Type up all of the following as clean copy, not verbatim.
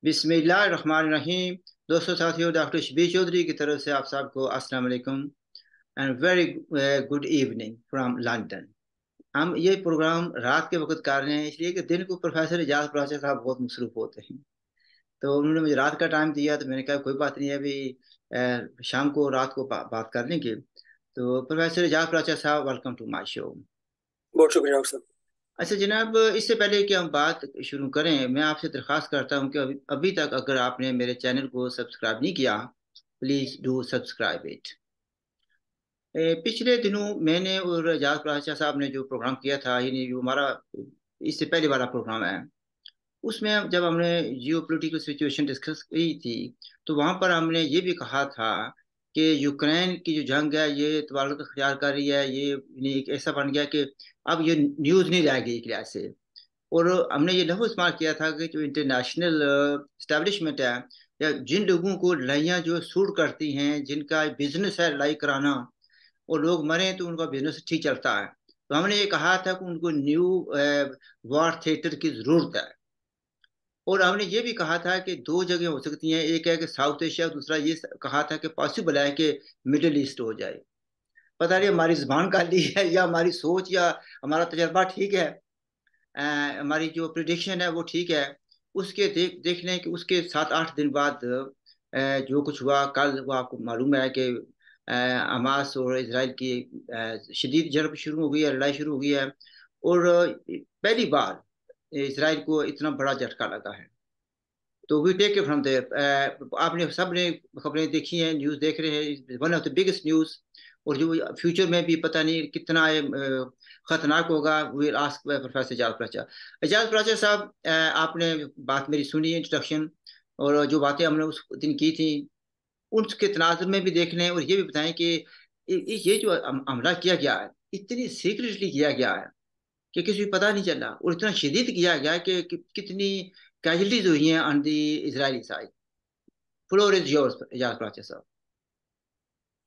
बिस्मिल्लाहिर्रहमानिर्रहीम। दोस्तों साथियों, डॉक्टर शबीर चौधरी की तरफ से आप सबको अस्सलाम वालेकुम and very good evening from London. हम ये प्रोग्राम रात के वक्त कर रहे हैं इसलिए कि दिन को प्रोफेसर एजाज प्राचा साहब बहुत मसरूफ होते हैं, तो उन्होंने मुझे रात का टाइम दिया, तो मैंने कहा कोई बात नहीं है, अभी शाम को रात को बात कर लेंगे। तो प्रोफेसर एजाज प्राचा साहब, वेलकम टू माय शो। बहुत शुक्रिया डॉक्टर साहब। अच्छा जनाब, इससे पहले कि हम बात शुरू करें, मैं आपसे दरख्वास्त करता हूं कि अभी तक अगर आपने मेरे चैनल को सब्सक्राइब नहीं किया, प्लीज़ डू सब्सक्राइब इट। पिछले दिनों मैंने और एजाज प्राचा साहब ने जो प्रोग्राम किया था, यानी जो हमारा इससे पहले वाला प्रोग्राम है, उसमें जब हमने जियो पोलिटिकल सिचुएशन डिस्कस की थी, तो वहाँ पर हमने ये भी कहा था कि यूक्रेन की जो जंग है ये तबादला अख्तियार कर रही है, ये यानी एक ऐसा बन गया कि अब ये न्यूज़ नहीं रह गई एक लिहाज से। और हमने ये लफ्ज़ इस्तेमाल किया था कि जो इंटरनेशनल इस्टेब्लिशमेंट है, या जिन लोगों को लड़ाइयाँ जो सूट करती हैं, जिनका बिजनेस है लड़ाई कराना, और लोग मरे तो उनका बिजनेस ठीक चलता है, तो हमने ये कहा था कि उनको न्यू वॉर थिएटर की ज़रूरत है। और हमने ये भी कहा था कि दो जगह हो सकती हैं, एक है कि साउथ एशिया, दूसरा ये कहा था कि पॉसिबल है कि मिडिल ईस्ट हो जाए। पता नहीं हमारी जुबान काली है या हमारी सोच या हमारा तजर्बा ठीक है, हमारी जो प्रिडिक्शन है वो ठीक है। उसके देख लें कि उसके 7-8 दिन बाद जो कुछ हुआ कल, वो आपको मालूम है कि हमास और इसराइल की शदीद जंग शुरू हो गई है, लड़ाई शुरू हो गई है। और पहली बार इसराइल को इतना बड़ा झटका लगा है। तो we take it from there. आपने सब ने खबरें देखी हैं, न्यूज़ देख रहे हैं, one of the biggest news. और जो फ्यूचर में भी पता नहीं कितना खतरनाक होगा। विल आस्क प्रोफेसर एजाज प्राचा। एजाज प्राचा साहब, आपने बात मेरी सुनी, इंट्रोडक्शन, और जो बातें हमने उस दिन की थी, उसके तनाजुर में भी देख लें, और ये भी बताएं कि ये जो हमला किया गया है, इतनी सीक्रेटली किया गया है कि किसी को पता नहीं चला, और इतना शदीद किया गया कि कितनी कैजुअलिटीज हुई हैं on the Israeli side. Floor is yours Ejaz Pracha साहब।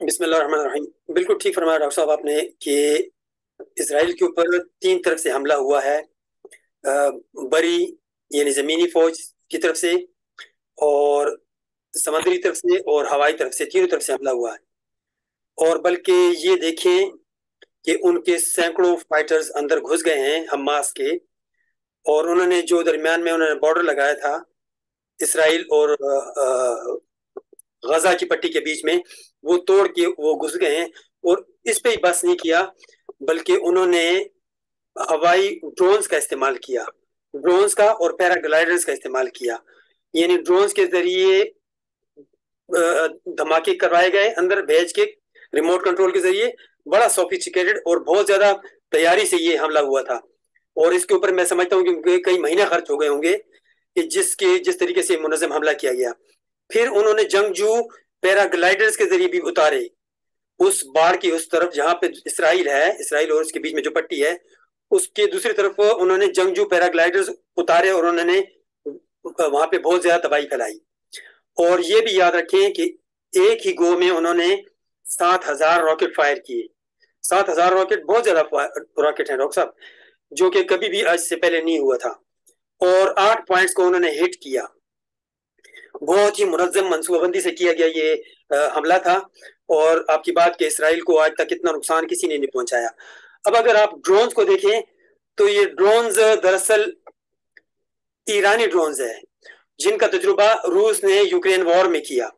बिस्मिल्लाहिर्रहमानिर्रहीम। बिल्कुल ठीक फरमाया डॉक्टर साहब आपने कि इसराइल के ऊपर तीन तरफ से हमला हुआ है। बरी यानी जमीनी फौज की तरफ से, और समुद्री तरफ से, और हवाई तरफ से, तीनों तरफ से हमला हुआ है। और बल्कि ये देखें कि उनके सैकड़ों फाइटर्स अंदर घुस गए हैं हमास के, और उन्होंने जो दरमियान में उन्होंने बॉर्डर लगाया था इसराइल और गजा की पट्टी के बीच में, वो तोड़ के वो घुस गए हैं। और इस पे ही बस नहीं किया, बल्कि उन्होंने हवाई ड्रोन्स का इस्तेमाल किया, ड्रोन्स का और पैराग्लाइडर्स का इस्तेमाल किया। यानी ड्रोन्स के जरिए धमाके करवाए गए अंदर भेज के, रिमोट कंट्रोल के जरिए। बड़ा सोफिस्टिकेटेड और बहुत ज्यादा तैयारी से ये हमला हुआ था। और इसके ऊपर मैं समझता हूँ कि कई महीने खर्च हो गए होंगे कि जिस तरीके से मुनज़्ज़म हमला किया गया। फिर उन्होंने जंगजू पैराग्लाइडर्स के जरिए भी उतारे उस बाढ़ की उस तरफ जहां पे इसराइल है, इसराइल और उसके बीच में जो पट्टी है, उसके दूसरी तरफ उन्होंने जंगजू पैराग्लाइडर्स उतारे, और उन्होंने वहां पे बहुत ज्यादा तबाही फैलाई। और ये भी याद रखें कि एक ही गो में उन्होंने 7,000 रॉकेट फायर किए। 7,000 रॉकेट बहुत ज्यादा रॉकेट है डॉक्टर साहब, जो कि कभी भी आज से पहले नहीं हुआ था। और 8 पॉइंट्स को उन्होंने हिट किया। बहुत ही मुनज़्ज़म मनसूबाबंदी से किया गया ये हमला था। और आपकी बात कि इसराइल को आज तक इतना नुकसान किसी ने नहीं पहुंचाया। अब अगर आप ड्रोन्स को देखें, तो ये ड्रोन्स दरअसल ईरानी ड्रोन्स है, जिनका तजुर्बा रूस ने यूक्रेन वॉर में किया।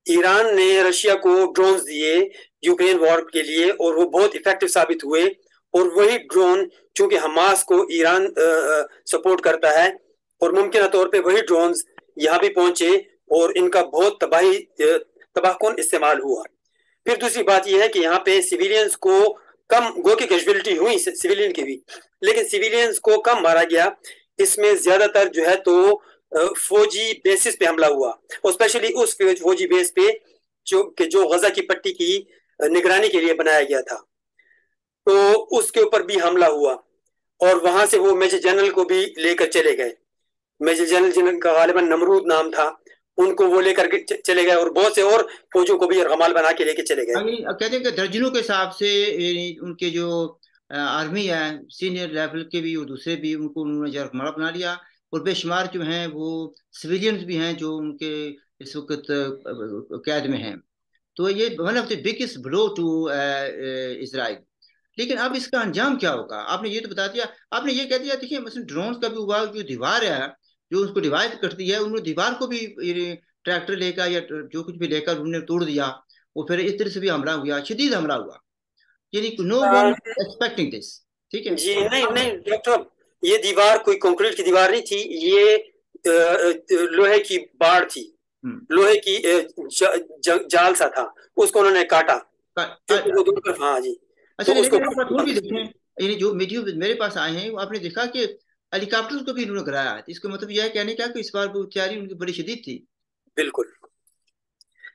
ईरान ने रशिया को ड्रोन्स दिए यूक्रेन वॉर के लिए, और वो बहुत इफेक्टिव साबित हुए। और वही ड्रोन, चूंकि हमास को ईरान सपोर्ट करता है, और मुमकिन तौर पे वही ड्रोन्स यहाँ भी पहुंचे, और इनका बहुत तबाहकुन इस्तेमाल हुआ। फिर दूसरी बात यह है कि यहाँ पे सिविलियंस को कम, गो की कैजुअलिटी हुई सिविलियन की भी, लेकिन सिविलियंस को कम मारा गया। इसमें ज्यादातर जो है तो फौजी बेसिस पे हमला हुआ, और स्पेशली उस फौजी बेस पे जो गजा की पट्टी की निगरानी के लिए बनाया गया था, तो उसके ऊपर भी हमला हुआ। और वहां से वो मेजर जनरल को भी लेकर चले गए। मेजर जनरल जिनका गालिबन नमरूद नाम था, उनको वो लेकर चले गए, और बहुत से और फौजों को भी रमाल बना के लेके चले गए। कहते हैं कि दर्जनों के हिसाब से उनके जो आर्मी है, सीनियर लेवल के भी और दूसरे भी, उनको उन्होंने जरगमाला बना लिया। और बेशुमार जो हैं वो सिविलियंस भी हैं जो उनके इस वक्त कैद में हैं। तो ये one of the biggest blow to Israel. लेकिन अब इसका अंजाम क्या होगा? आपने ये तो बता दिया, आपने ये कह दिया। देखिए मसलन ड्रोन का भी हुआ, जो दीवार है जो उसको डिवाइड करती है, उन्होंने दीवार को भी ट्रैक्टर लेकर या जो कुछ भी लेकर उन्होंने तोड़ दिया। और फिर इस तरह से भी हमला हुआ, शदीद हमला हुआ। यानी नो वन एक्सपेक्टिंग दिस। ठीक है। जी नहीं नहीं डॉक्टर साहब, ये दीवार कोई कंक्रीट की दीवार नहीं थी, ये लोहे की बाड़ थी। हम्म। लोहे की जाल सा था, उसको उन्होंने काटा क्योंकि वो दोनों तरफ। हाँ जी। अच्छा, तो उसको लेकिन आप बात और भी देखें, यानी जो वीडियो मेरे पास आए हैं वो आपने देखा कि हेलीकॉप्टर को भी इन्होंने गिराया है। तो इसका मतलब यह है कहने क्या कि इस बार वो तैयारी उनकी बड़ी शदीद थी। बिल्कुल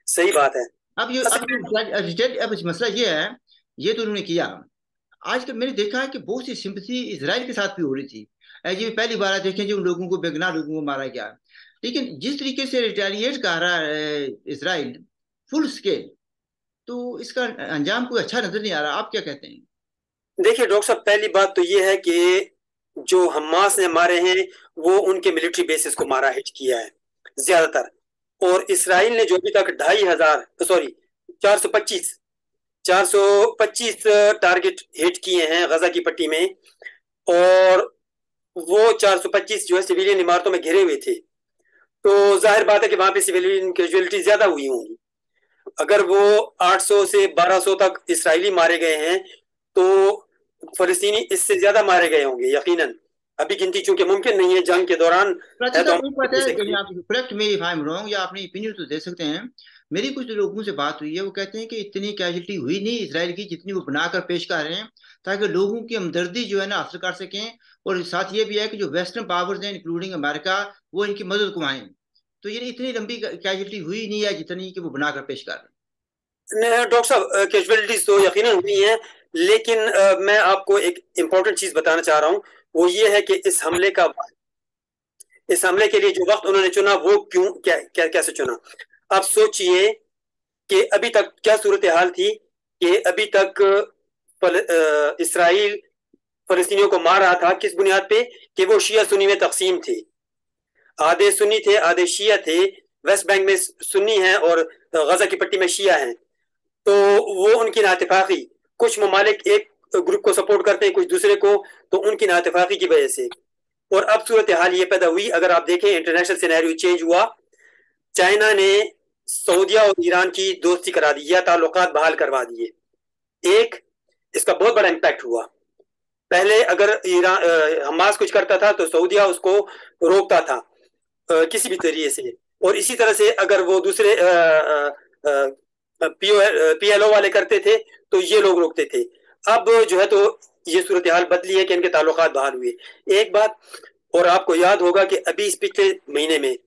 सही बात है। अब ये अब असल अब इस मसला ये है, ये तो उन्होंने किया। आजकल मैंने देखा है कि बहुत सी सिंपथी इसराइल के साथ भी हो रही थी। ये पहली बार देखें जो उन लोगों को, बेगुनाह लोगों को मारा गया। लेकिन जिस तरीके से रिटेलिएट कर रहा है इसराइल, फुल स्केल, तो इसका अंजाम कोई अच्छा नजर नहीं आ रहा। आप क्या कहते हैं? देखिए डॉक्टर साहब, पहली बात तो ये है कि जो हमास ने मारे हैं वो उनके मिलिट्री बेसिस को मारा, हिट किया है ज्यादातर। और इसराइल ने जो अभी तक 2,500, सॉरी 425 425 टारगेट हिट किए हैं गजा की पट्टी में। और वो 425 जो है सिविलियन इमारतों में घिरे हुए थे। तो जाहिर बात है कि वहां पे सिविलियन कैजुअलिटी ज्यादा हुई होंगी। अगर वो 800 से 1200 तक इसराइली मारे गए हैं, तो फलस्तीनी इससे ज्यादा मारे गए होंगे यकीनन। अभी गिनती चूंकि मुमकिन नहीं है जंग के दौरान है, प्राची तो साहब हम एक बात है, से कहीं आप correct me if I am wrong, या अपनी ओपिनियन तो दे सकते हैं। मेरी कुछ लोगों से बात हुई है, वो कहते हैं कि इतनी कैजुअलिटी हुई नहीं इसराइल की जितनी वो बनाकर पेश कर रहे हैं, ताकि लोगों की हमदर्दी जो है ना हासिल कर सकें। और साथ ये भी है कि जो वेस्टर्न पावर्स हैं इंक्लूडिंग अमेरिका, वो इनकी मदद को आए। तो ये इतनी लंबी कैजुअलिटी हुई नहीं है जितनी कि वो बनाकर पेश कर रहे डॉक्टर साहब, कैजुअलिटीज तो यकीनन हुई हैं। लेकिन मैं आपको एक इम्पोर्टेंट चीज बताना चाह रहा हूँ। वो ये है कि इस हमले के लिए जो वक्त उन्होंने चुना वो क्यों, क्या क्या कैसे चुना। आप सोचिए कि अभी तक क्या सूरत हाल थी, कि अभी तक इसराइल फलस्तीनियों को मार रहा था किस बुनियाद पे, कि वो शिया सुन्नी में तकसीम थे। आधे सुन्नी थे, आधे शिया थे। वेस्ट बैंक में सुन्नी हैं और गजा की पट्टी में शिया हैं। तो वो उनकी नाइतफाकी, कुछ ममालिक एक ग्रुप को सपोर्ट करते हैं, कुछ दूसरे को, तो उनकी नाइतफाकी की वजह से। और अब सूरत हाल ये पैदा हुई, अगर आप देखें इंटरनेशनल सिनेरियो चेंज हुआ। चाइना ने सऊदिया और ईरान की दोस्ती करा दी या ताल्लुकात बहाल करवा दिए। एक इसका बहुत बड़ा इम्पैक्ट हुआ। पहले अगर ईरान हमास कुछ करता था तो सऊदिया उसको रोकता था किसी भी तरीके से। और इसी तरह से अगर वो दूसरे पीएलओ वाले करते थे तो ये लोग रोकते थे। अब जो है तो ये सूरत हाल बदली है कि इनके ताल्लुकात बहाल हुए। एक बात और आपको याद होगा कि अभी इस पिछले महीने में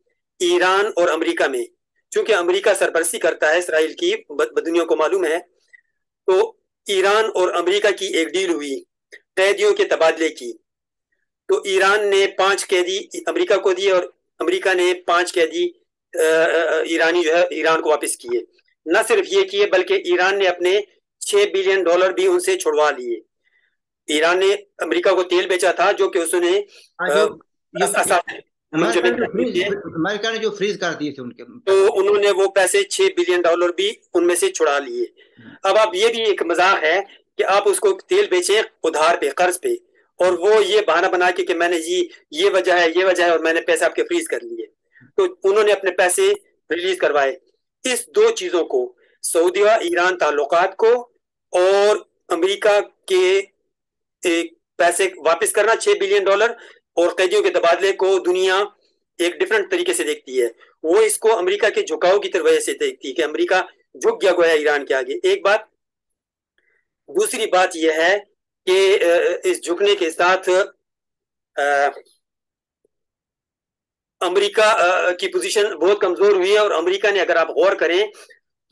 ईरान और अमेरिका में, चूंकि अमेरिका सरपरस्ती करता है इसराइल की, दुनिया को मालूम है, तो ईरान और अमेरिका की एक डील हुई कैदियों के तबादले की। तो ईरान ने 5 कैदी अमेरिका को दिए और अमेरिका ने 5 कैदी ईरानी जो है ईरान को वापस किए। न सिर्फ ये किए बल्कि ईरान ने अपने $6 बिलियन भी उनसे छुड़वा लिए। ईरान ने अमेरिका को तेल बेचा था जो कि उसने हैं। जो ये मुंजमद कर दिए थे। अमेरिका ने जो फ्रीज कर दिए थे उनके तो पैसे। उन्होंने वो पैसे $6 बिलियन भी उनमें से छुड़ा लिए। अब आप ये भी एक मजाक है कि आप उसको तेल बेचें उधार पे, कर्ज पे, और वो ये बहाना बना के कि मैंने जी ये वजह है, ये वजह है, और मैंने पैसे आपके फ्रीज कर लिए। तो उन्होंने अपने पैसे रिलीज करवाए। इस दो चीजों को, सऊदीया ईरान ताल्लुकात को और अमेरिका के एक पैसे वापस करना $6 बिलियन, और कैदियों के तबादले को दुनिया एक डिफरेंट तरीके से देखती है। वो इसको अमेरिका के झुकाव की तरफ वजह से देखती है कि अमेरिका झुक गया गोया ईरान के आगे। एक बात। दूसरी बात यह है कि इस झुकने के साथ अमेरिका की पोजीशन बहुत कमजोर हुई है। और अमेरिका ने, अगर आप गौर करें,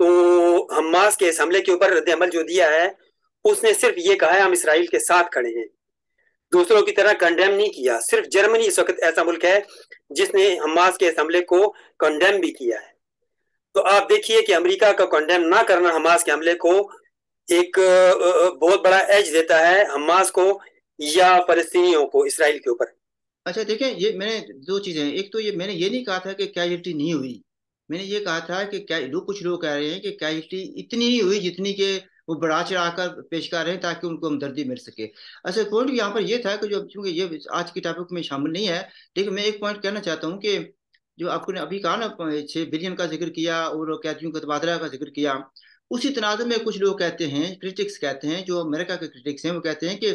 तो हमास के इस हमले के ऊपर रद्द-ए-अमल जो दिया है, उसने सिर्फ ये कहा है हम इसराइल के साथ खड़े हैं, दूसरों की तरह कंडेम नहीं किया। सिर्फ जर्मनी इस वक्त ऐसा मुल्क है जिसने हमास के इस हमले को कंडेम भी किया है। तो आप देखिए कि अमेरिका का कंडेम ना करना हमास के हमले को एक बहुत बड़ा एज देता है हमास को या फलस्तीनियों को इसराइल के ऊपर। अच्छा देखें, ये मैंने दो चीजें हैं। एक तो ये मैंने ये नहीं कहा था कि कैजुअल्टी नहीं हुई, मैंने ये कहा था कि क्या लोग, कुछ लोग कह रहे हैं कि कैजुअल्टी इतनी नहीं हुई जितनी कि वो बढ़ा चढ़ा कर पेश कर रहे हैं ताकि उनको हमदर्दी मिल सके। असल पॉइंट यहाँ पर ये था कि जो, चूंकि ये आज की टॉपिक में शामिल नहीं है, लेकिन मैं एक पॉइंट कहना चाहता हूँ कि जो आपने अभी कहा ना, 6 बिलियन का जिक्र किया और कैदियों का तबादला का जिक्र किया, उसी तनाजुर में कुछ लोग कहते हैं, क्रिटिक्स कहते हैं, जो अमेरिका के क्रिटिक्स हैं, वो कहते हैं कि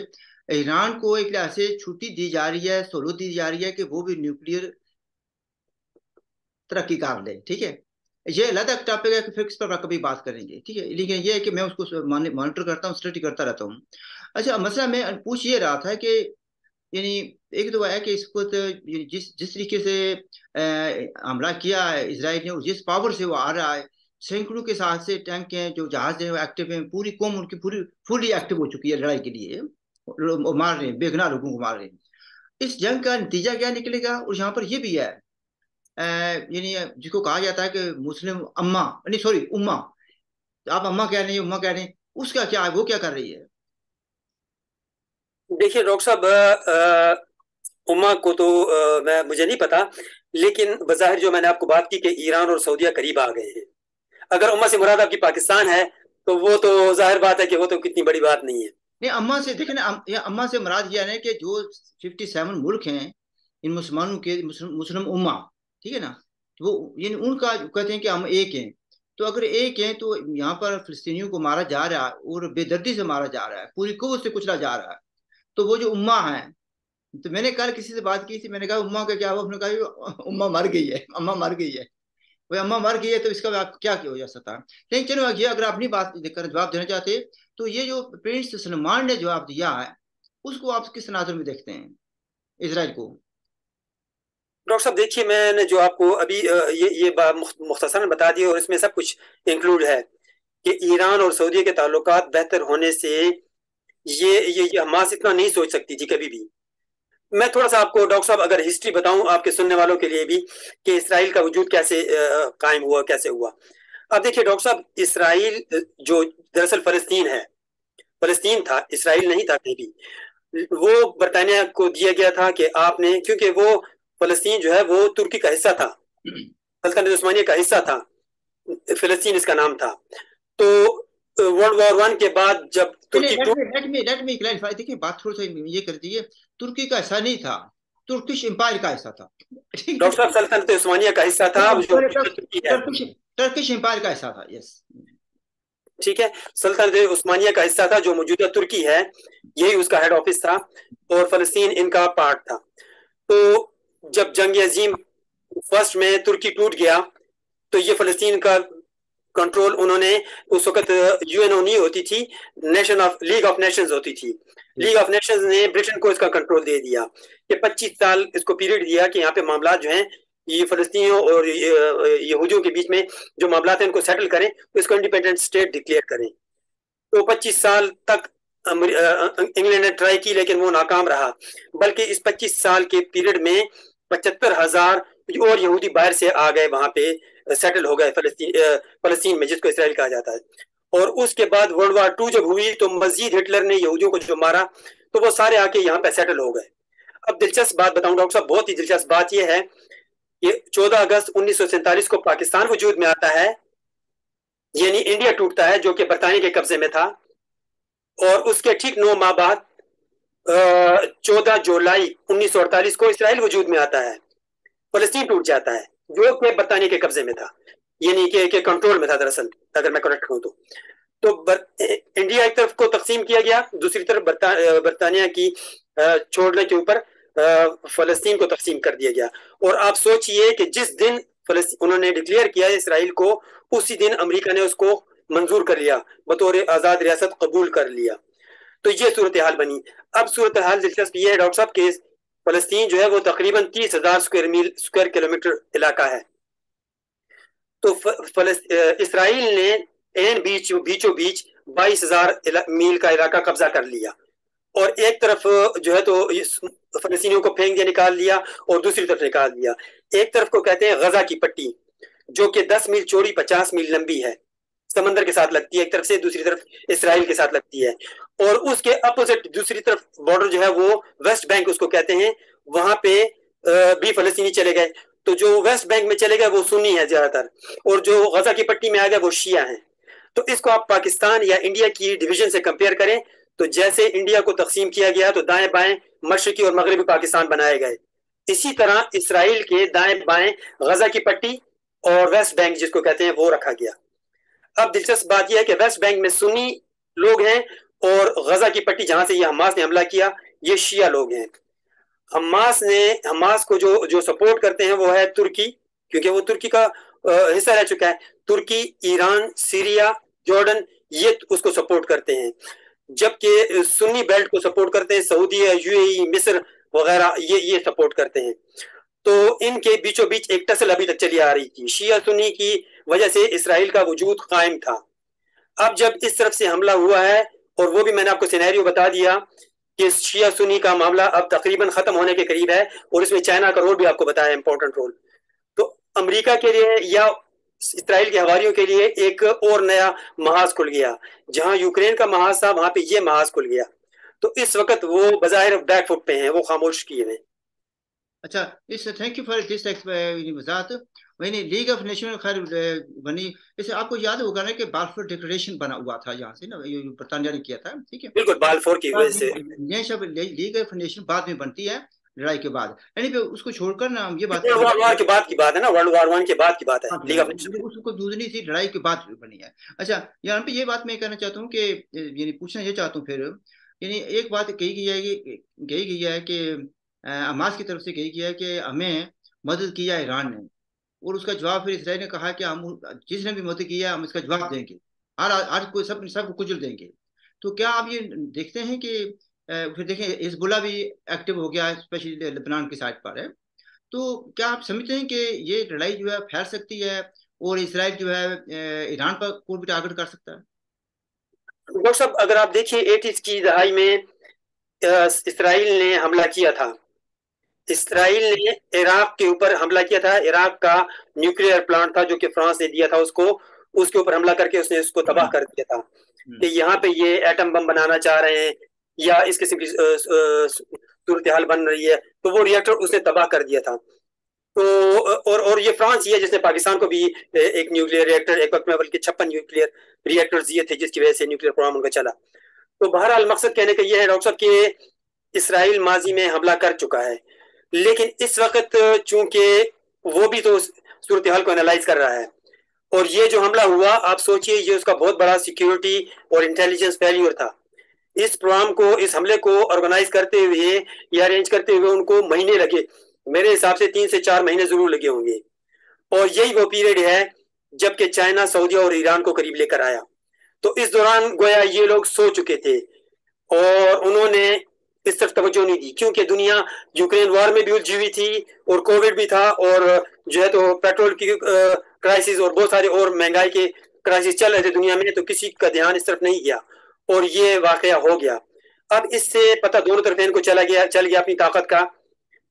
ईरान को एक लिहाज से छुट्टी दी जा रही है, सहूलत दी जा रही है कि वो भी न्यूक्लियर तरक्की कर ले। ठीक है, ये अलग एक टॉपिक है कि फिर इस पर कभी बात करेंगे। ठीक है, लेकिन ये है कि मैं उसको मॉनिटर करता हूँ, स्टडी करता रहता हूँ। अच्छा, मसला मैं पूछ ये रहा था कि यानी एक तो है कि इसको तो जिस जिस तरीके से हमला किया है इसराइल ने, और जिस पावर से वो आ रहा है, सैकड़ों के साथ से टैंक हैं, जो जहाज हैं वो एक्टिव हैं, पूरी कौम उनकी पूरी फुली एक्टिव हो चुकी है लड़ाई के लिए, मार रहे हैं, बेगुनाह लोगों को मार रहे हैं। इस जंग का नतीजा क्या निकलेगा? और यहाँ पर ये भी है, यानी जिसको कहा जाता है कि मुस्लिम अम्मा, नहीं सॉरी उम्मा, आप अम्मा कह रहे हैं, उम्मा कह रहे हैं, उसका क्या है, वो क्या कर रही है? देखिए डॉक्टर साहब, उम्मा को तो मुझे नहीं पता, लेकिन बज़ाहिर जो मैंने आपको बात की कि ईरान और सऊदीया करीब आ गए हैं। अगर उम्मा से मुराद आपकी पाकिस्तान है तो वो तो जाहिर बात है कि वो तो कितनी बड़ी बात नहीं है। नहीं, अम्मा से देखे ना, ये अम्मा से मुराद ये है कि जो 57 मुल्क हैं, इन मुसलमानों के, मुस्लिम मुस्लिम उम्मा, ठीक है ना, तो वो यानी उनका कहते हैं कि हम एक हैं। तो अगर एक हैं तो यहाँ पर फिलिस्तीनियों को मारा जा रहा है और बेदर्दी से मारा जा रहा है, पूरी कुव्वत से कुचला जा रहा है। तो वो जो उम्मा है, तो मैंने कल किसी से बात की थी, मैंने कहा उम्मा का क्या हुआ? उसने कहा "ये उम्मा मर गई है, अम्मा मर गई है"। भाई अम्मा मर गई है तो इसका आप क्या किया जा सकता है? लेकिन चलो ये, अगर अपनी बात देकर जवाब देना चाहते, तो ये जो प्रिंस सलमान ने जवाब दिया है, उसको आप किस नजर में देखते हैं, इसराइल को? डॉक्टर साहब देखिए, मैंने जो आपको अभी ये बात मुख्तसरन बता दी और इसमें सब कुछ इंक्लूड है कि ईरान और सऊदी के ताल्लुकात बेहतर होने से ये हमास इतना नहीं सोच सकती थी कभी भी। मैं थोड़ा सा आपको डॉक्टर साहब अगर हिस्ट्री बताऊं आपके सुनने वालों के लिए भी कि इसराइल का वजूद कैसे कायम हुआ, कैसे हुआ। अब देखिए डॉक्टर साहब, इसराइल जो दरअसल फलस्तीन है, फलस्तीन था, इसराइल नहीं था कहीं भी। वो बरतानिया को दिया गया था कि आपने, क्योंकि वो फलस्तीन जो है वो तुर्की का हिस्सा था, सल्तनत उस्मानिया का हिस्सा था, फिलिस्तीन इसका नाम था। तो वर्ल्ड वॉर 1 के बाद जब नहीं नहीं, तुर्की टूट, लेट मी क्लैरिफाई। देखिए बात थोड़ा सा ये कर दीजिए, तुर्की का ऐसा नहीं था, तुर्किश एम्पायर का हिस्सा था। ठीक डॉक्टर साहब सल्तनत उस्मानिया का हिस्सा था जो है, तुर्की है। टर्किश टर्किश एम्पायर का हिस्सा था, यस। ठीक है, सल्तनत उस्मानिया का हिस्सा था जो मौजूदा तुर्की है, यही उसका हेड ऑफिस था, और फलस्तीन इनका पार्ट था। तो जब जंग अजीम फर्स्ट में तुर्की टूट गया तो ये फलस्तीन का कंट्रोल उन्होंने, उस वक्त यूएनओ नहीं होती थी, nation of league of Nations होती थी, लीग ऑफ नेशंस ने ब्रिटेन को इसका कंट्रोल दे दिया कि 25 साल इसको पीरियड दिया कि यहाँ पे मामला जो हैं ये फलस्तीनियों और यहूदियों के बीच में जो मामला हैं उनको सेटल करें, तो इसको इंडिपेंडेंट स्टेट डिक्लेयर करें। तो 25 साल तक इंग्लैंड ने ट्राई की लेकिन वो नाकाम रहा। बल्कि इस 25 साल के पीरियड में 75,000 और यहूदी बाहर से आ गए, वहां पे सेटल हो गए फलस्तीन में, जिसको इसराइल कहा जाता है। और उसके बाद वर्ल्ड वॉर 2 जब हुई तो मजीद हिटलर ने यहूदियों को जो मारा तो वो सारे आके यहाँ पे सेटल हो गए। अब दिलचस्प बात बताऊं डॉक्टर साहब, बहुत ही दिलचस्प बात यह है कि 14 अगस्त 1947 को पाकिस्तान वजूद में आता है, यानी इंडिया टूटता है जो कि बरतानिया के कब्जे में था। और उसके ठीक 9 माह बाद 14 जुलाई 1948 को इसराइल वजूद में आता है, फलस्तीन टूट जाता है जो कि बरतानिया के कब्जे में था, यानी कि कंट्रोल में था दरअसल, अगर मैं करेक्ट हूं तो इंडिया एक तरफ को तकसीम किया गया, दूसरी तरफ बरतानिया की छोड़ने के ऊपर फलस्तीन को तकसीम कर दिया गया। और आप सोचिए कि जिस दिन उन्होंने डिक्लेयर किया इसराइल को, उसी दिन अमेरिका ने उसको मंजूर कर लिया, बतौर आजाद रियासत कबूल कर लिया। तो ये सूरत हाल बनी। अब सूरत हाल दिलचस्प ये है डॉक्टर साहब कि फलस्तीन जो है वो तकरीबन 30,000 स्क्वायर किलोमीटर इलाका है। तो इसराइल ने एन बीचों बीच 22,000 मील का इलाका कब्जा कर लिया, और एक तरफ जो है तो फलस्तीनियों को फेंक दिया, निकाल दिया, और दूसरी तरफ निकाल दिया। एक तरफ को कहते हैं गजा की पट्टी, जो कि 10 मील चौड़ी 50 मील लंबी है, समंदर के साथ लगती है एक तरफ से, दूसरी तरफ इसराइल के साथ लगती है। और उसके अपोजिट दूसरी तरफ बॉर्डर जो है वो वेस्ट बैंक उसको कहते हैं, वहां पे भी फलस्तीनी चले गए। तो जो वेस्ट बैंक में चले गए वो सुन्नी है ज्यादातर, और जो गजा की पट्टी में आ गए वो शिया हैं। तो इसको आप पाकिस्तान या इंडिया की डिवीजन से कंपेयर करें, तो जैसे इंडिया को तकसीम किया गया तो दाएं बाएं मशरकी और मगरबी पाकिस्तान बनाए गए, इसी तरह इसराइल के दाएं बाएं गजा की पट्टी और वेस्ट बैंक जिसको कहते हैं वो रखा गया। अब दिलचस्प बात यह है कि वेस्ट बैंक में सुन्नी लोग हैं, और गजा की पट्टी जहां से ये हमास ने हमला किया ये शिया लोग हैं। हमास को जो जो सपोर्ट करते हैं वो है तुर्की, क्योंकि वो तुर्की का हिस्सा रह चुका है। तुर्की, ईरान, सीरिया, जॉर्डन, ये उसको सपोर्ट करते हैं। जबकि सुन्नी बेल्ट को सपोर्ट करते हैं सऊदी, यूएई, मिस्र वगैरह, ये सपोर्ट करते हैं। तो इनके बीचों बीच एक टसल अभी तक चली आ रही थी, शिया सुन्नी की वजह से इसराइल का वजूद कायम था। अब जब इस तरफ से हमला हुआ है, और वो भी मैंने आपको सिनेरियो बता दिया कि शिया सुन्नी का मामला अब तकरीबन खत्म होने के करीब है, और इसमें चाइना का रोल भी आपको बताया, इंपॉर्टेंट रोल। तो अमेरिका के लिए या इसराइल के हवारियों के लिए एक और नया महाज खुल गया। जहां यूक्रेन का महाज था वहां पे ये महाज खुल गया। तो इस वक्त वो बजाहिर बैक फुट पे हैं, वो खामोश किए हैं। अच्छा, इस थैंक यू फॉर दिस वजाहत। वही लीग ऑफ नेशन खैर बनी, इसे आपको याद होगा ना कि बाल्फोर डिक्लेरेशन बना हुआ था यहाँ से ना, ये बरतानिया ने किया था, ठीक है। बिल्कुल, बाल्फोर की वजह से ये सब लीग ऑफ नेशन बाद में बनती है लड़ाई के बाद, यानी उसको छोड़कर ना हम ये बात वर्ल्ड वार के बाद की बात है ना, वर्ल्ड वार 1 के बाद की बात है, लीग ऑफ नेशन उसको दूसरी सी लड़ाई के बाद बनी है। अच्छा, यहाँ पे ये बात मैं कहना चाहता हूँ कि यानी पूछना ये चाहता हूँ फिर, यानी एक बात कही गई है कि हमास की तरफ से कही गई है कि हमें मदद किया ईरान ने, और उसका जवाब फिर इसराइल ने कहा कि हम जिसने भी मदद किया हम इसका जवाब देंगे, और आज कोई सबको कुचल देंगे। तो क्या आप ये देखते हैं कि फिर देखें हिजबुल्लाह भी एक्टिव हो गया, स्पेशली लेबनान की साइड पर है। तो क्या आप समझते हैं कि ये लड़ाई जो है फैल सकती है, और इसराइल जो है ईरान पर को भी टारगेट कर सकता है? डॉक्टर साहब, अगर आप देखिए 80s की दहाई में इसराइल ने हमला किया था। इसराइल ने इराक के ऊपर हमला किया था। इराक का न्यूक्लियर प्लांट था जो कि फ्रांस ने दिया था उसको, उसके ऊपर हमला करके उसने उसको तबाह कर दिया था कि यहाँ पे ये एटम बम बनाना चाह रहे हैं या इस किस्म की सूरत हाल बन रही है। तो वो रिएक्टर उसने तबाह कर दिया था। तो और ये फ्रांस ही है जिसने पाकिस्तान को भी एक न्यूक्लियर रिएक्टर, एक वक्त में बल्कि 56 न्यूक्लियर रिएक्टर दिए थे, जिसकी वजह से न्यूक्लियर प्रोग्राम उनका चला। तो बहरहाल मकसद कहने का यह है डॉक्टर साहब कि इसराइल माजी में हमला कर चुका है, लेकिन इस वक्त चूंकि वो भी तो सूरत हाल को एनालाइज कर रहा है, और ये जो हमला हुआ आप सोचिए ये उसका बहुत बड़ा सिक्योरिटी और इंटेलिजेंस फेल्यूर था। इस प्रोग्राम को, इस हमले को ऑर्गेनाइज करते हुए या अरेंज करते हुए उनको महीने लगे, मेरे हिसाब से 3 से 4 महीने जरूर लगे होंगे। और यही वो पीरियड है जबकि चाइना, सऊदी और ईरान को करीब लेकर आया। तो इस दौरान गोया ये लोग सो चुके थे और उन्होंने इस तरफ तवज्जो नहीं दी, क्योंकि दुनिया यूक्रेन वॉर में भी उलझी हुई थी और कोविड भी था, और जो है तो पेट्रोल की क्राइसिस और बहुत सारे और महंगाई के क्राइसिस चल रहे थे दुनिया में, तो किसी का ध्यान इस तरफ नहीं गया और ये वाकया हो गया। अब इससे पता दोनों तरफ इनको चल गया अपनी ताकत का।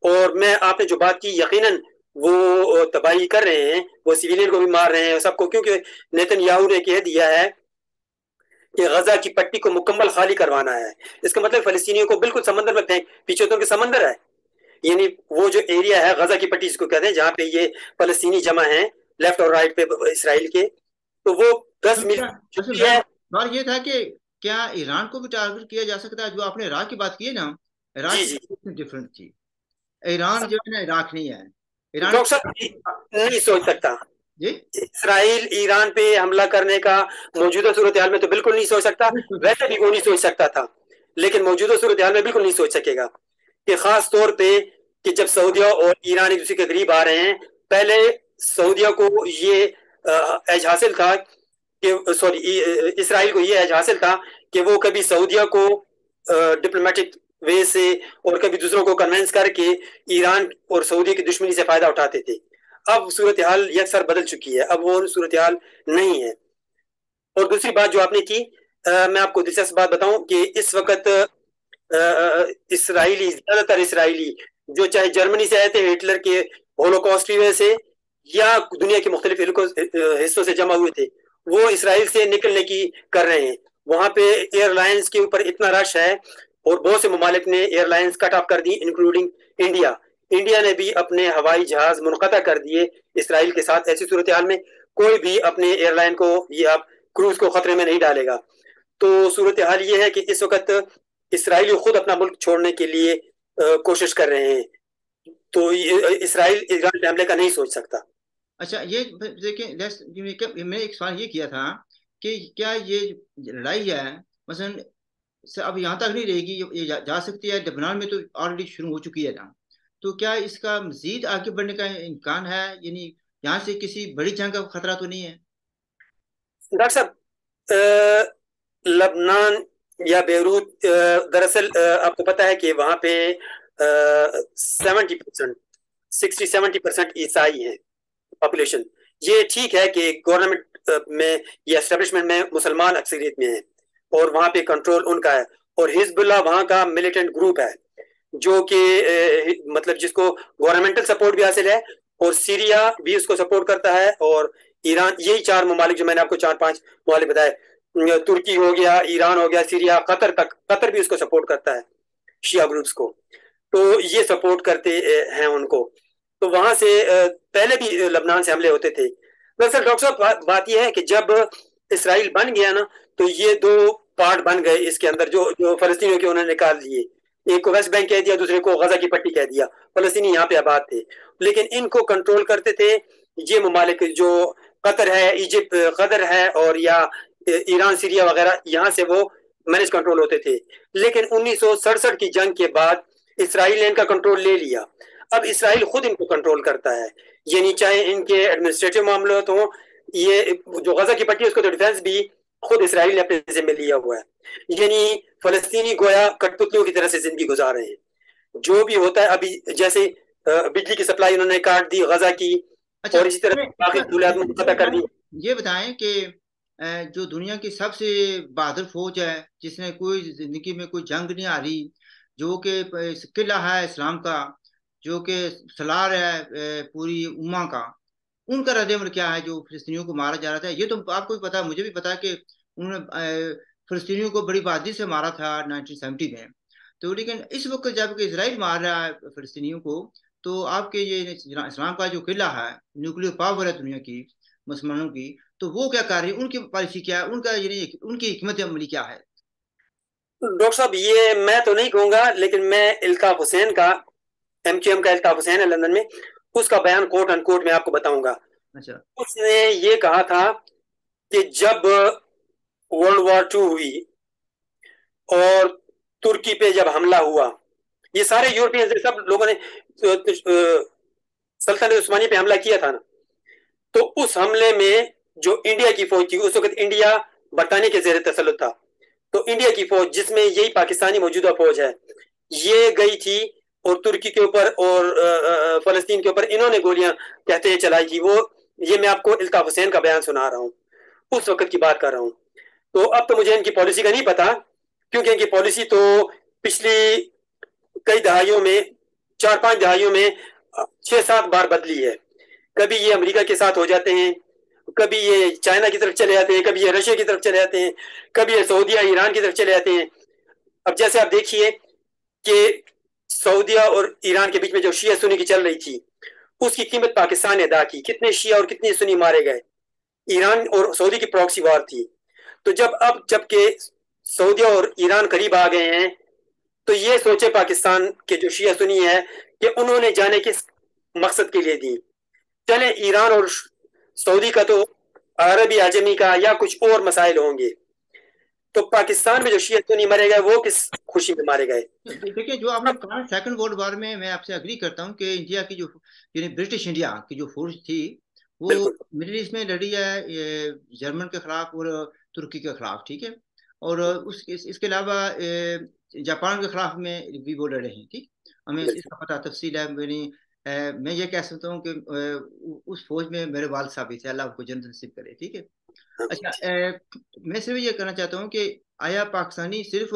और मैं, आपने जो बात की, यकीनन वो तबाही कर रहे हैं, वो सिविलियन को भी मार रहे हैं सबको, क्योंकि नेतन्याहू ने कह दिया है कि गजा की पट्टी को मुकम्मल खाली करवाना है। इसका मतलब फलस्तीनियों को बिल्कुल समंदर में फेंक, पीछे तो उनके समंदर है, यानी वो जो एरिया है गजा की पट्टी जिसको कहते हैं, जहाँ पे ये फलस्तीनी जमा है लेफ्ट और राइट पे इसराइल के, तो वो 10 मील है। सवाल ये था कि क्या ईरान को भी टारगेट किया जा सकता है? जो आपने इराक की बात की है ना, इराक की डिफरेंट थी, ईरान जो है ना इराक नहीं है। ईरान नहीं सोच सकता जी, इसराइल ईरान पे हमला करने का मौजूदा सूरत हाल में तो बिल्कुल नहीं सोच सकता, वैसे भी वो नहीं सोच सकता था, लेकिन मौजूदा सूरत हाल में बिल्कुल नहीं सोच सकेगा कि खास तौर पे कि जब सऊदिया और ईरान एक दूसरे के करीब आ रहे हैं। पहले सऊदिया को ये एज हासिल था कि, सॉरी, इसराइल को ये एज हासिल था कि वो कभी सऊदिया को डिप्लोमेटिक वे से और कभी दूसरों को कन्विंस करके ईरान और सऊदी की दुश्मनी से फायदा उठाते थे। अब सूरत हाल यकसर बदल चुकी है, अब वो सूरत हाल नहीं है। और दूसरी बात जो आपने की, मैं आपको दिलचस्प बात बताऊं कि इस वक्त इसराइली, ज्यादातर इसराइली जो चाहे जर्मनी से आए थे हिटलर के होलोकॉस्ट की वजह से, या दुनिया के मुख्तलिफ हिस्सों से जमा हुए थे, वो इसराइल से निकलने की कर रहे हैं। वहां पे एयरलाइंस के ऊपर इतना रश है और बहुत से ममालिक ने एयरलाइंस कट ऑफ कर दी, इंक्लूडिंग इंडिया। इंडिया ने भी अपने हवाई जहाज मुनक़ता कर दिए इसराइल के साथ। ऐसी सूरत हाल में कोई भी अपने एयरलाइन को या क्रूज को खतरे में नहीं डालेगा। तो सूरत हाल ये है कि इस वक्त इसराइली खुद अपना मुल्क छोड़ने के लिए कोशिश कर रहे हैं। तो इसराइल ईरान हमले का नहीं सोच सकता। अच्छा, ये देखिए, मैंने एक सवाल ये किया था कि क्या ये लड़ाई है मसलन अब यहाँ तक नहीं रहेगी, ये जा सकती है, लेबनान में तो ऑलरेडी शुरू हो चुकी है ना, तो क्या इसका मजीद आगे बढ़ने का इम्कान है? यानी यहाँ से किसी बड़ी जंग का खतरा तो नहीं है? डॉक्टर साहब, लबनान या बेरूत, दरअसल आपको पता है कि वहां पे 70%, 60-70% ईसाई हैं पॉपुलेशन। ये ठीक है कि गवर्नमेंट में या एस्टेब्लिशमेंट में मुसलमान अक्सरियत में है और वहां पे कंट्रोल उनका है, और हिजबुल्लाह वहां का मिलिटेंट ग्रुप है जो कि मतलब जिसको गवर्नमेंटल सपोर्ट भी हासिल है, और सीरिया भी उसको सपोर्ट करता है, और ईरान। यही चार ममालिक जो मैंने आपको 4-5 ममालिक बताए, तुर्की हो गया, ईरान हो गया, सीरिया, कतर तक, कतर भी उसको सपोर्ट करता है शिया ग्रुप्स को। तो ये सपोर्ट करते हैं उनको। तो वहां से पहले भी लबनान से हमले होते थे। दरअसल डॉक्टर साहब बात यह है कि जब इसराइल बन गया ना, तो ये दो पार्ट बन गए इसके अंदर, जो जो फलस्तीनियों के उन्होंने निकाल दिए। एक को वेस्ट बैंक कह दिया, दूसरे को गजा की पट्टी कह दिया। फलस्तीनी यहाँ पे आबाद थे, लेकिन इनको कंट्रोल करते थे ये ममालिक जो कतर है, इजिप्ट, कतर है, और या ईरान, सीरिया वगैरह, यहाँ से वो मैनेज कंट्रोल होते थे। लेकिन 1967 की जंग के बाद इसराइल ने इनका कंट्रोल ले लिया। अब इसराइल खुद इनको कंट्रोल करता है, यानी चाहे इनके एडमिनिस्ट्रेटिव मामले हो, ये जो गजा की पट्टी है उसको तो डिफेंस भी खुद इसराइल ने अपने जिम्मे लिया हुआ है। यानी फलस्तीनी गोया कठपुतलियों की तरह से जिंदगी गुजार रहे हैं। जो भी होता है अभी, जैसे बिजली की सप्लाई उन्होंने काट दी गजा की, अच्छा, और इसी तरह बाकी सहूलियात मुनक़ता कर दी। ये बताएं कि जो दुनिया की सबसे बहादुर फौज है, जिसने कोई जिंदगी में कोई जंग नहीं हारी, जो कि किला है इस्लाम का, जो कि सलार है पूरी उम्मा का, उनका रद्द-ए-अमल क्या है जो फिलिस्तीनियों को मारा जा रहा था? ये तो आपको भी पता है, मुझे भी पता है कि उन्होंने फिलिस्तीनियों को बड़ी बहादुरी से मारा था 1970 में। तो लेकिन इस वक्त जब कि इसराइल मार रहा है फिलिस्तीनियों को, तो आपके ये इस्लाम का जो किला है, न्यूक्लियर पावर है दुनिया की, मुसलमानों की, तो वो क्या कर रही है? उनकी पॉलिसी क्या है? उनका यानी उनकी हिकमत अमली क्या है? डॉक्टर साहब ये मैं तो नहीं कहूंगा, लेकिन मैं इल्ताफ हुसैन का, एमक्यूएम का इल्ताफ हुसैन है लंदन में, उसका बयान कोट अनकोट मैं आपको बताऊंगा। अच्छा। उसने ये कहा था कि जब वर्ल्ड वॉर 2 हुई और तुर्की पे जब हमला हुआ, ये सारे यूरोपियन सब लोगों ने सल्तनत उस्मानी पे हमला किया था ना, तो उस हमले में जो इंडिया की फौज थी, उस वक्त इंडिया बरतानिया के जेर तसल्लुत था, तो इंडिया की फौज, जिसमें यही पाकिस्तानी मौजूदा फौज है, ये गई थी और तुर्की के ऊपर और फलस्तीन के ऊपर इन्होंने गोलियां कहते हैं चलाई थी। वो ये मैं आपको इल्ताफ हुसैन का बयान सुना रहा हूँ, उस वक्त की बात कर रहा हूँ। तो अब तो मुझे इनकी पॉलिसी का नहीं पता, क्योंकि इनकी पॉलिसी तो पिछली कई दहाइयों में, 4-5 दहाइयों में 6-7 बार बदली है। कभी ये अमेरिका के साथ हो जाते हैं, कभी ये चाइना की तरफ चले जाते हैं, कभी ये रशिया की तरफ चले जाते हैं, कभी ये सऊदिया, ईरान की तरफ चले जाते हैं। अब जैसे आप देखिए कि सऊदिया और ईरान के बीच में जो शिया सुन्नी की चल रही थी, उसकी कीमत पाकिस्तान ने अदा की। कितने शिया और कितने सुन्नी मारे गए। ईरान और सऊदी की प्रॉक्सी वार थी। तो जबकि सऊदिया और ईरान करीब आ गए हैं, तो ये सोचे पाकिस्तान के जो शिया सुन्नी है कि उन्होंने जाने किस मकसद के लिए दी। चले ईरान और सऊदी का तो अरबी आजमी का या कुछ और मसाइल होंगे, तो पाकिस्तान में जो शिया सुन्नी मारे गए वो किस खुशी में मारे गए। देखिए, जो आपने कहा सेकंड वर्ल्ड वॉर में, मैं आपसे अग्री करता हूँ कि इंडिया की जो यानी ब्रिटिश इंडिया की जो फोर्स थी, वो बिल्कुल मिडिल ईस्ट में लड़ी है जर्मन के खिलाफ और तुर्की के खिलाफ, ठीक है। और इसके अलावा जापान के खिलाफ में भी वो लड़े हैं, ठीक। हमें बिल्कुल। इसका पता तफसील है। मैं ये कह सकता हूँ कि उस फौज में मेरे वालिद साहब भी थे, अल्लाह उनको जन्नत नसीब करे, ठीक है। हाँ, अच्छा, मैं सिर्फ ये कहना चाहता हूँ कि आया पाकिस्तानी सिर्फ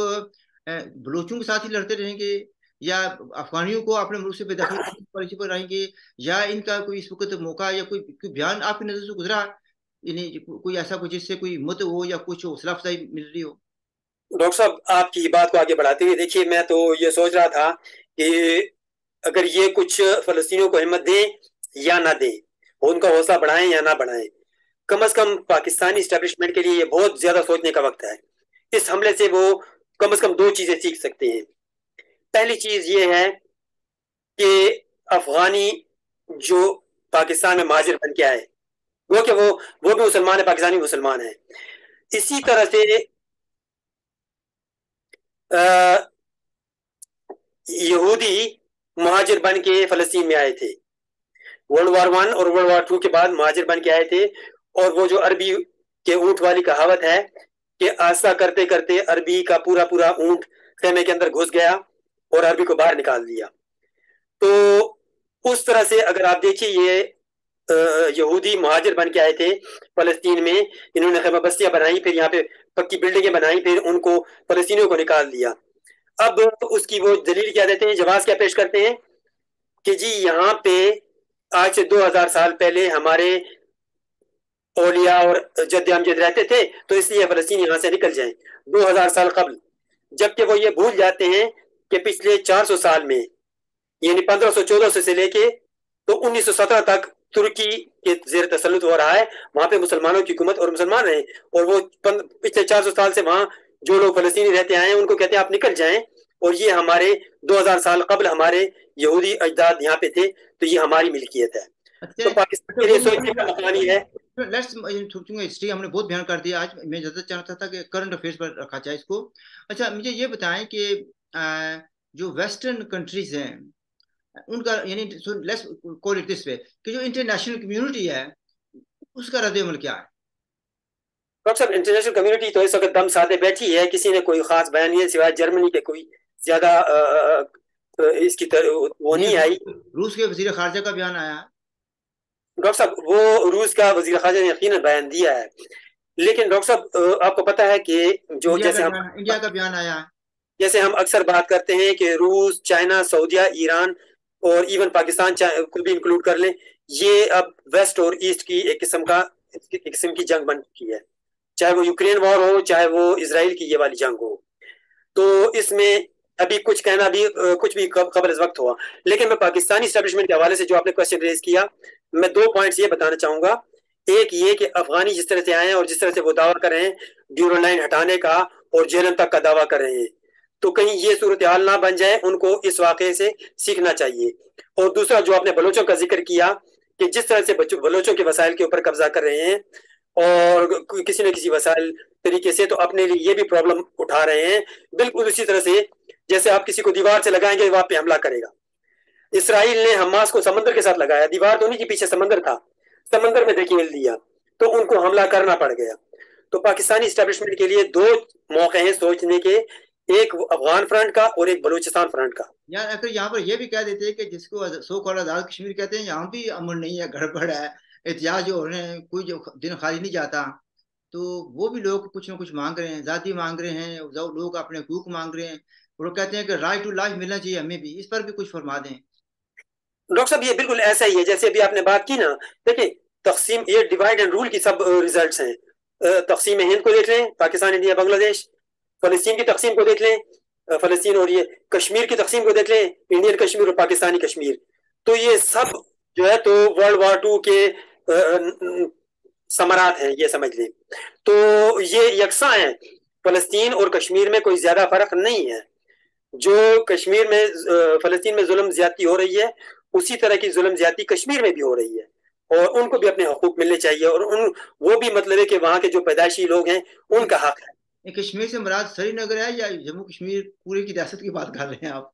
बलोचों के साथ ही लड़ते रहेंगे, या अफगानियों को अपने मुल्क से बेदखल करने की पॉलिसी पर रहेंगे, या इनका कोई इस वक्त मौका या कोई बयान आपकी नजर से गुजरा, यानी कोई ऐसा कोई जिससे कोई हिम्मत हो या कुछ हौसला अफजाई मिल रही हो? डॉक्टर साहब, आपकी बात को आगे बढ़ाते हुए देखिए, मैं तो ये सोच रहा था कि अगर ये कुछ फलस्तीनियों को हिम्मत दें या ना दें, उनका हौसला बढ़ाएं या ना बढ़ाएं, कम से कम पाकिस्तानी इस्टेब्लिशमेंट के लिए ये बहुत ज्यादा सोचने का वक्त है। इस हमले से वो कम से कम दो चीजें सीख सकते हैं। पहली चीज ये है कि अफगानी जो पाकिस्तान में महाजिर बन के आए, वो भी मुसलमान है, पाकिस्तानी मुसलमान है। इसी तरह से आ, यहूदी महाजिर बन के फलस्तीन में आए थे। वर्ल्ड वॉर 1 और वर्ल्ड वॉर 2 के बाद महाजिर बन के आए थे। और वो जो अरबी के ऊंट वाली कहावत है कि आस्था करते करते अरबी का पूरा पूरा ऊंट खेमे के अंदर घुस गया और अरबी को बाहर निकाल दिया। तो उस तरह से अगर आप देखिए, ये यहूदी महाजिर बन के आए थे फलस्तीन में, इन्होंने खेमा बस्तियां बनाई, फिर यहाँ पे पक्की बिल्डिंगें बनाई, फिर उनको फलस्तीनियों को निकाल दिया। अब उसकी वो दलील क्या देते हैं, जवाब क्या पेश करते हैं कि जी यहाँ पे आज से 2000 साल पहले हमारे औलिया और जद्द अमजद रहते थे, तो इसलिए फलस्तीन यहाँ से निकल जाएं 2000 साल कबल। जबकि वो ये भूल जाते हैं कि पिछले 400 साल में, यानी 1514 से लेके तो 1917 तक तुर्की के जेर तसल्लुत हो रहा है, वहां पे मुसलमानों की हुकूमत और मुसलमान रहे। और वो पिछले 400 साल से वहां जो लोग फलस्तीनी रहते आए हैं उनको कहते हैं आप निकल जाएं, और ये हमारे 2000 साल कबल हमारे यहूदी अजदाद यहाँ पे थे, तो ये हमारी मिल्कियत है। अच्छा तो पाकिस्तान के लिए सोचने का मकान ही है। लेट्स हिस्ट्री हमने बहुत बयान कर दिया। आज मैं ज़्यादा चाहता था कि करंट अफेयर्स पर रखा जाए इसको। अच्छा, मुझे ये बताएं कि जो वेस्टर्न कंट्रीज हैं उनका, यानी let's call it this way, कि जो इंटरनेशनल कम्युनिटी है उसका रद्द-ए-अमल क्या है? डॉक्टर साहब, इंटरनेशनल कम्युनिटी तो इस वक्त दम साधे बैठी है, किसी ने कोई खास बयान नहीं है सिवाय जर्मनी के, कोई ज्यादा इसकी वो नहीं, नहीं आई। रूस के वजीर खारजा का बयान आया है। डॉक्टर साहब, वो रूस का वजीर खारजा ने यकीनन बयान दिया है, लेकिन डॉक्टर साहब आपको पता है कि जो इंडिया का बयान आया है। जैसे हम अक्सर बात करते हैं कि रूस, चाइना, सऊदीया, ईरान और इवन पाकिस्तान को भी इंक्लूड कर लें, ये अब वेस्ट और ईस्ट की एक किस्म की जंग बन चुकी है। चाहे वो यूक्रेन वॉर हो, चाहे वो इसराइल की ये वाली जंग हो। तो इसमें अभी कुछ कहना भी कुछ भी खबर इस वक्त हुआ। लेकिन मैं पाकिस्तानी स्टैब्लिशमेंट के हवाले से जो आपने क्वेश्चन रेज किया, मैं दो पॉइंट्स ये बताना चाहूंगा। एक ये कि अफगानी जिस तरह से आए हैं और जिस तरह से वो दावा कर रहे हैं ड्यूरल लाइन हटाने का और जेहलम तक का दावा कर रहे हैं, तो कहीं ये सूरत हाल ना बन जाए, उनको इस वाकये से सीखना चाहिए। और दूसरा, जो आपने बलोचों का जिक्र किया कि जिस तरह से बलोचों के वसाइल के ऊपर कब्जा कर रहे हैं और किसी न किसी वसाइल तरीके से तो अपने लिए ये भी प्रॉब्लम उठा रहे हैं, बिल्कुल उसी तरह से जैसे आप किसी को दीवार से लगाएंगे वहां पे हमला करेगा। इसराइल ने हमास को समंदर के साथ लगाया, दीवार तो नहीं की पीछे समंदर था, समंदर में धकेल दिया, तो उनको हमला करना पड़ गया। तो पाकिस्तानी स्टैब्लिशमेंट के लिए दो मौके हैं सोचने के, एक अफगान फ्रंट का और एक बलूचिस्तान फ्रंट का। यार अगर यहाँ पर ये भी कह देते हैं कि जिसको सो कॉल्ड आजाद कश्मीर कहते हैं, यहाँ भी अमन नहीं है, गड़बड़ है, एहतियाज जो हो रहे हैं, कोई जो दिन खाली नहीं जाता, तो वो भी लोग कुछ ना कुछ मांग रहे हैं, जाति मांग रहे हैं, लोग अपने हकूक मांग रहे हैं, और वो कहते हैं कि राइट टू लाइफ मिलना चाहिए हमें भी। इस पर भी कुछ फरमा दें। डॉक्टर साहब, ये बिल्कुल ऐसा ही है जैसे अभी आपने बात की ना। देखिए, तकसीम, ये डिवाइड एंड रूल की सब रिजल्ट्स हैं। तकसीम हिंद को देख लें, पाकिस्तान, इंडिया, बांग्लादेश। फलस्तीन की तकसीम को देख लें, फलस्तीन और ये कश्मीर की तकसीम को देख लें, इंडियन कश्मीर और पाकिस्तानी कश्मीर। तो ये सब जो है तो वर्ल्ड वॉर 2 के समरात हैं, ये समझ लें। तो ये यकसा है, फलस्तीन और कश्मीर में कोई ज्यादा फर्क नहीं है। जो कश्मीर में फलस्तीन में जुल्म ज्यादती हो रही है, उसी तरह की जुल्म ज्यादती कश्मीर में भी हो रही है, और उनको भी अपने हकूक मिलने चाहिए। और वो भी मतलब है कि वहां के जो पैदाइशी लोग हैं उनका हक है। ये कश्मीर से मुराद श्रीनगर है या जम्मू कश्मीर पूरे की रियासत की बात कर रहे हैं आप?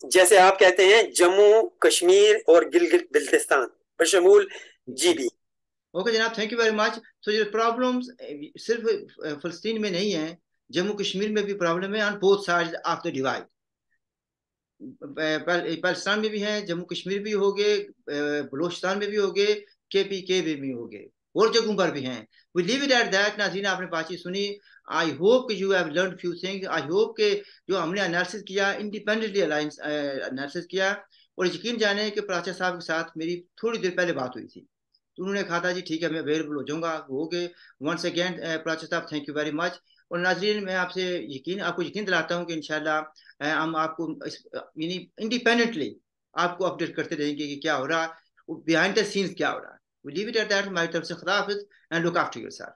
जैसे आप कहते हैं जम्मू कश्मीर और गिलगित बिल्तिस्तान बशमूल GB। ओके जनाब, थैंक यू वेरी मच। सो ये प्रॉब्लम्स सिर्फ फलस्तीन में नहीं है, जम्मू कश्मीर में भी प्रॉब्लम है, on both sides of the divide. Pakistan में भी हैं, जम्मू कश्मीर भी हो गए, बलोचिस्तान में भी हो गए, KPK में भी हो गए, और जगहों पर भी हैं। We leave it at that. नाज़रीन, आपने बातचीत सुनी। आई होप कि you have learn few things. I hope कि जो हमने एनालिसिस किया, इंडिपेंडेंटली एनालिसिस किया, और यकीन जाने कि प्राचा साहब के साथ मेरी थोड़ी देर पहले बात हुई थी, तो उन्होंने कहा था जी ठीक है मैं अवेलेबल हो जाऊंगा, हो गए। वंस अगेन प्राचा साहब, थैंक यू वेरी मच। और नाज़रीन, मैं आपको यकीन दिलाता हूँ कि इंशाल्लाह हम आपको यानी इंडिपेंडेंटली आपको अपडेट करते रहेंगे कि क्या हो रहा है, बिहाइंड द सीन्स क्या हो रहा है। We leave it at that. हमारी तरफ से खुदा हाफिज एंड लुक आफ्टर योरसेल्फ।